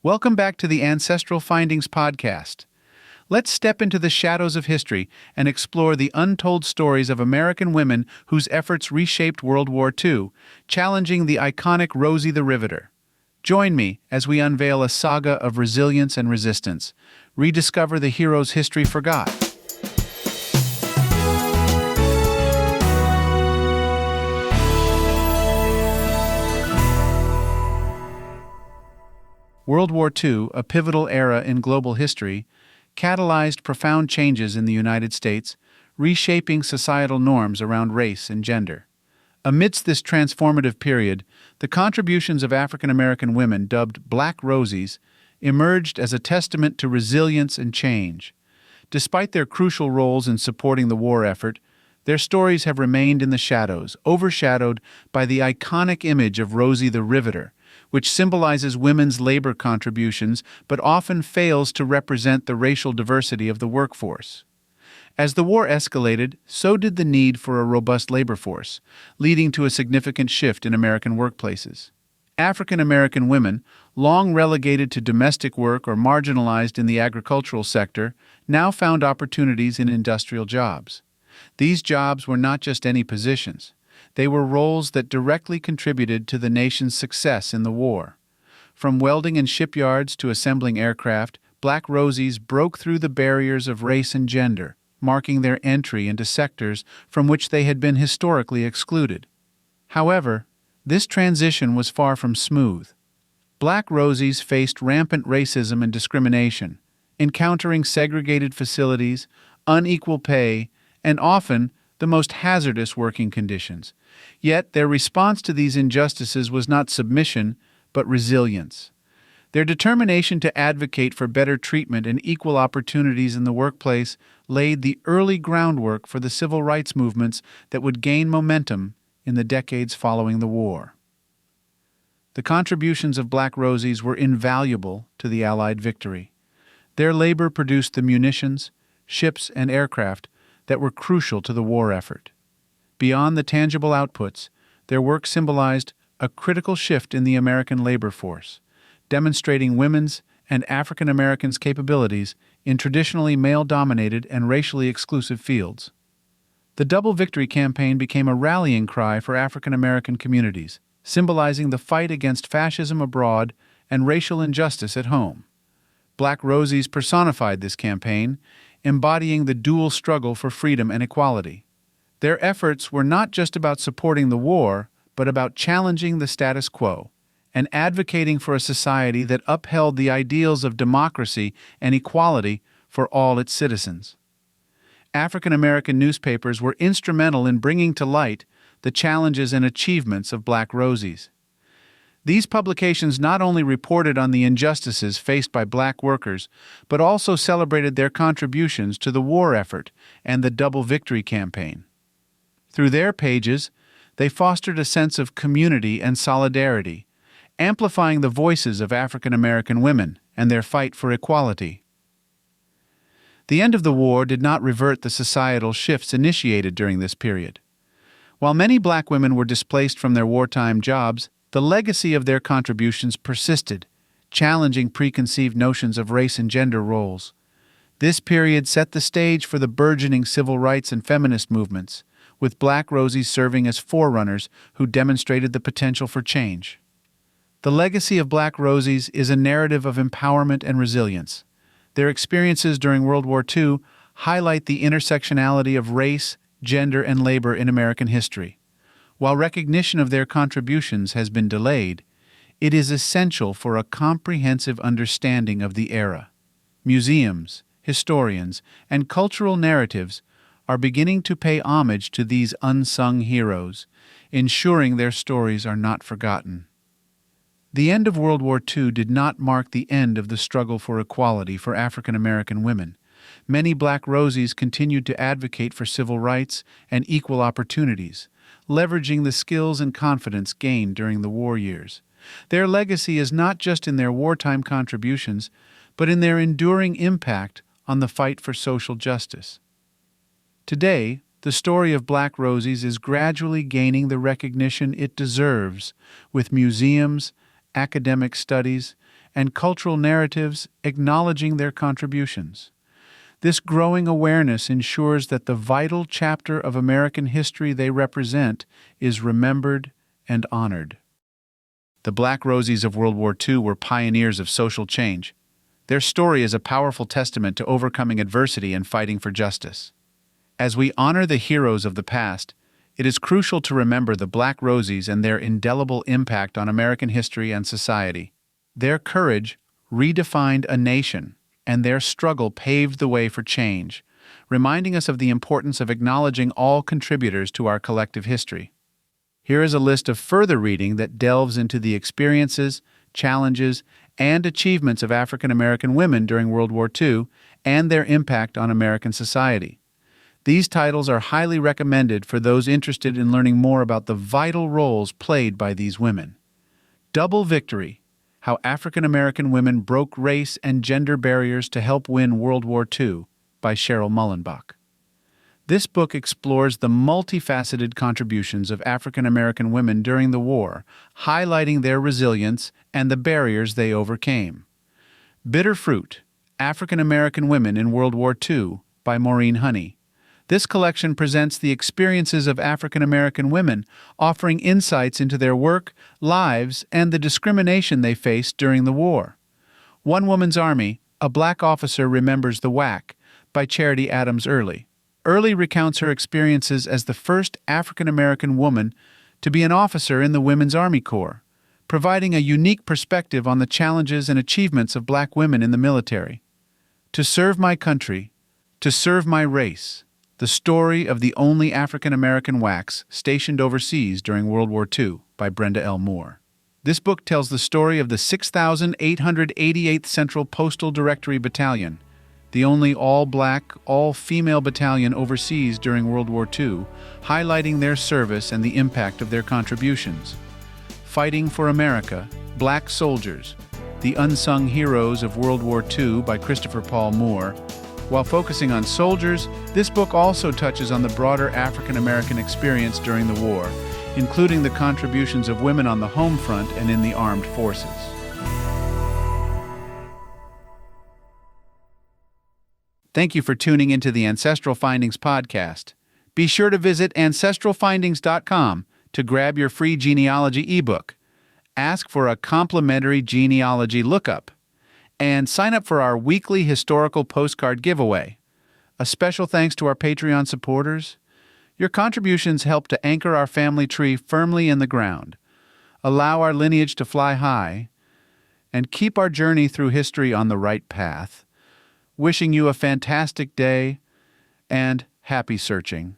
Welcome back to the Ancestral Findings podcast. Let's step into the shadows of history and explore the untold stories of American women whose efforts reshaped World War II, challenging the iconic Rosie the Riveter. Join me as we unveil a saga of resilience and resistance, rediscover the heroes history forgot. World War II, a pivotal era in global history, catalyzed profound changes in the United States, reshaping societal norms around race and gender. Amidst this transformative period, the contributions of African American women, dubbed Black Rosies, emerged as a testament to resilience and change. Despite their crucial roles in supporting the war effort, their stories have remained in the shadows, overshadowed by the iconic image of Rosie the Riveter, which symbolizes women's labor contributions but often fails to represent the racial diversity of the workforce. As the war escalated, so did the need for a robust labor force, leading to a significant shift in American workplaces. African American women, long relegated to domestic work or marginalized in the agricultural sector, now found opportunities in industrial jobs. These jobs were not just any positions. They were roles that directly contributed to the nation's success in the war. From welding in shipyards to assembling aircraft, Black Rosies broke through the barriers of race and gender, marking their entry into sectors from which they had been historically excluded. However, this transition was far from smooth. Black Rosies faced rampant racism and discrimination, encountering segregated facilities, unequal pay, and often the most hazardous working conditions. Yet their response to these injustices was not submission, but resilience. Their determination to advocate for better treatment and equal opportunities in the workplace laid the early groundwork for the civil rights movements that would gain momentum in the decades following the war. The contributions of Black Rosies were invaluable to the Allied victory. Their labor produced the munitions, ships, and aircraft that were crucial to the war effort. Beyond the tangible outputs, their work symbolized a critical shift in the American labor force, demonstrating women's and African Americans' capabilities in traditionally male-dominated and racially exclusive fields. The Double Victory campaign became a rallying cry for African American communities, symbolizing the fight against fascism abroad and racial injustice at home. Black Rosies personified this campaign, embodying the dual struggle for freedom and equality. Their efforts were not just about supporting the war, but about challenging the status quo and advocating for a society that upheld the ideals of democracy and equality for all its citizens. African American newspapers were instrumental in bringing to light the challenges and achievements of Black Rosies. These publications not only reported on the injustices faced by Black workers, but also celebrated their contributions to the war effort and the Double Victory campaign. Through their pages, they fostered a sense of community and solidarity, amplifying the voices of African American women and their fight for equality. The end of the war did not revert the societal shifts initiated during this period. While many Black women were displaced from their wartime jobs, the legacy of their contributions persisted, challenging preconceived notions of race and gender roles. This period set the stage for the burgeoning civil rights and feminist movements, with Black Rosies serving as forerunners who demonstrated the potential for change. The legacy of Black Rosies is a narrative of empowerment and resilience. Their experiences during World War II highlight the intersectionality of race, gender, and labor in American history. While recognition of their contributions has been delayed, it is essential for a comprehensive understanding of the era. Museums, historians, and cultural narratives are beginning to pay homage to these unsung heroes, ensuring their stories are not forgotten. The end of World War II did not mark the end of the struggle for equality for African American women. Many Black Rosies continued to advocate for civil rights and equal opportunities, leveraging the skills and confidence gained during the war years. Their legacy is not just in their wartime contributions, but in their enduring impact on the fight for social justice. Today, the story of Black Rosies is gradually gaining the recognition it deserves, with museums, academic studies, and cultural narratives acknowledging their contributions. This growing awareness ensures that the vital chapter of American history they represent is remembered and honored. The Black Rosies of World War II were pioneers of social change. Their story is a powerful testament to overcoming adversity and fighting for justice. As we honor the heroes of the past, it is crucial to remember the Black Rosies and their indelible impact on American history and society. Their courage redefined a nation, and their struggle paved the way for change, reminding us of the importance of acknowledging all contributors to our collective history. Here is a list of further reading that delves into the experiences, challenges, and achievements of African American women during World War II and their impact on American society. These titles are highly recommended for those interested in learning more about the vital roles played by these women. Double Victory: How African American Women Broke Race and Gender Barriers to Help Win World War II by Cheryl Mullenbach. This book explores the multifaceted contributions of African American women during the war, highlighting their resilience and the barriers they overcame. Bitter Fruit: African American Women in World War II by Maureen Honey. This collection presents the experiences of African American women, offering insights into their work, lives, and the discrimination they faced during the war. One Woman's Army: A Black Officer Remembers the WWII by Charity Adams Early. Early recounts her experiences as the first African American woman to be an officer in the Women's Army Corps, providing a unique perspective on the challenges and achievements of Black women in the military. To Serve My Country, To Serve My Race: The Story of the Only African American WWIIs Stationed Overseas During World War II by Brenda L. Moore. This book tells the story of the 6,888th Central Postal Directory Battalion, the only all-black, all-female battalion overseas during World War II, highlighting their service and the impact of their contributions. Fighting for America: Black Soldiers, The Unsung Heroes of World War II by Christopher Paul Moore. While focusing on soldiers, this book also touches on the broader African American experience during the war, including the contributions of women on the home front and in the armed forces. Thank you for tuning into the Ancestral Findings podcast. Be sure to visit ancestralfindings.com to grab your free genealogy ebook. Ask for a complimentary genealogy lookup, and sign up for our weekly historical postcard giveaway. A special thanks to our Patreon supporters. Your contributions help to anchor our family tree firmly in the ground, allow our lineage to fly high, and keep our journey through history on the right path. Wishing you a fantastic day and happy searching.